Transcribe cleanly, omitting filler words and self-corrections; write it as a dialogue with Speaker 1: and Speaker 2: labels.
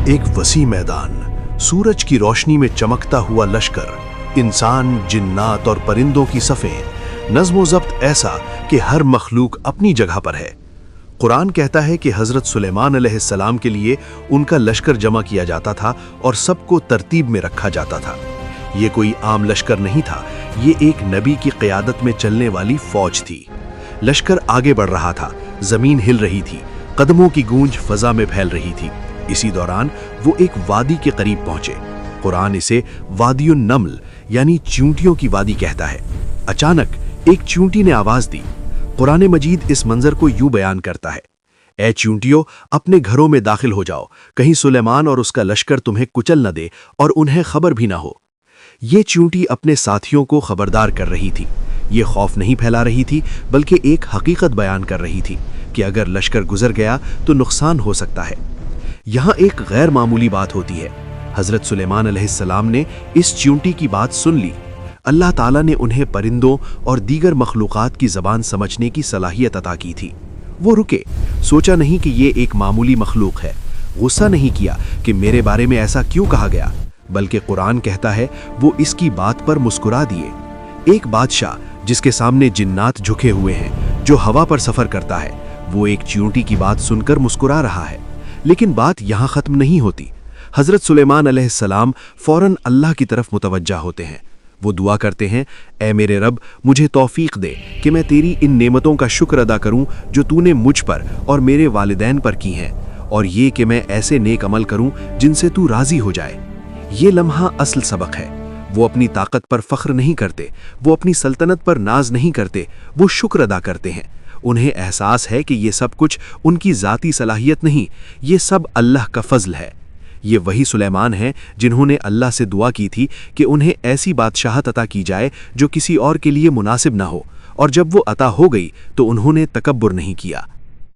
Speaker 1: एक वसी मैदान, सूरज की रोशनी में चमकता हुआ लश्कर, इंसान, जिन्नात और परिंदों की सफ़ें, नज़्म ज़ब्त ऐसा कि हर मखलूक अपनी जगह पर है। कुरान कहता है कि हज़रत सुलेमान अलैहिस्सलाम के लिए उनका लश्कर जमा किया जाता था और सबको तरतीब में रखा जाता था। ये कोई आम लश्कर नहीं था, ये एक नबी की क़यादत में चलने वाली फ़ौज थी। लश्कर आगे बढ़ रहा था, ज़मीन हिल रही थी, कदमों की गूंज फ़ज़ा में फैल रही थी। इसी दौरान वो एक वादी के करीब पहुंचे। कुरान इसे वादियुन नम्ल यानी चींटियों की वादी कहता है। अचानक एक चींटी ने आवाज दी। कुरान मजीद इस मंजर को यूं बयान करता है, ऐ चींटियों, अपने घरों में दाखिल हो जाओ, कहीं सुलेमान और उसका लश्कर तुम्हें कुचल न दे और उन्हें खबर भी ना हो। ये चींटी अपने साथियों को खबरदार कर रही थी। ये खौफ नहीं फैला रही थी, बल्कि एक हकीकत बयान कर रही थी कि अगर लश्कर गुजर गया तो नुकसान हो सकता है। यहाँ एक गैर मामूली बात होती है। हज़रत सुलेमान अलैहिस्सलाम ने इस चींटी की बात सुन ली। अल्लाह ताला ने उन्हें परिंदों और दीगर मखलूक़ात की ज़बान समझने की सलाहियत अता की थी। वो रुके, सोचा नहीं कि ये एक मामूली मखलूक है, गुस्सा नहीं किया कि मेरे बारे में ऐसा क्यों कहा गया, बल्कि कुरान कहता है वो इसकी बात पर मुस्कुरा दिए। एक बादशाह जिसके सामने जिन्नात झुके हुए हैं, जो हवा पर सफ़र करता है, वो एक चींटी की बात सुनकर मुस्कुरा रहा है। लेकिन बात यहाँ ख़त्म नहीं होती। हज़रत सुलेमान अलैहिस्सलाम फ़ौरन अल्लाह की तरफ मुतवज्जा होते हैं। वो दुआ करते हैं, ऐ मेरे रब, मुझे तौफीक दे कि मैं तेरी इन नेमतों का शुक्र अदा करूं जो तूने मुझ पर और मेरे वालिदैन पर की हैं, और ये कि मैं ऐसे नेक अमल करूं जिनसे तू राज़ी हो जाए। ये लम्हा असल सबक है। वो अपनी ताकत पर फ़ख्र नहीं करते, वो अपनी सल्तनत पर नाज नहीं करते, वो शुक्र अदा करते हैं। उन्हें एहसास है कि ये सब कुछ उनकी ज़ाती सलाहियत नहीं, ये सब अल्लाह का फ़ज़ल है। ये वही सुलेमान हैं जिन्होंने अल्लाह से दुआ की थी कि उन्हें ऐसी बादशाहत अता की जाए जो किसी और के लिए मुनासिब ना हो, और जब वो अता हो गई तो उन्होंने तकब्बुर नहीं किया।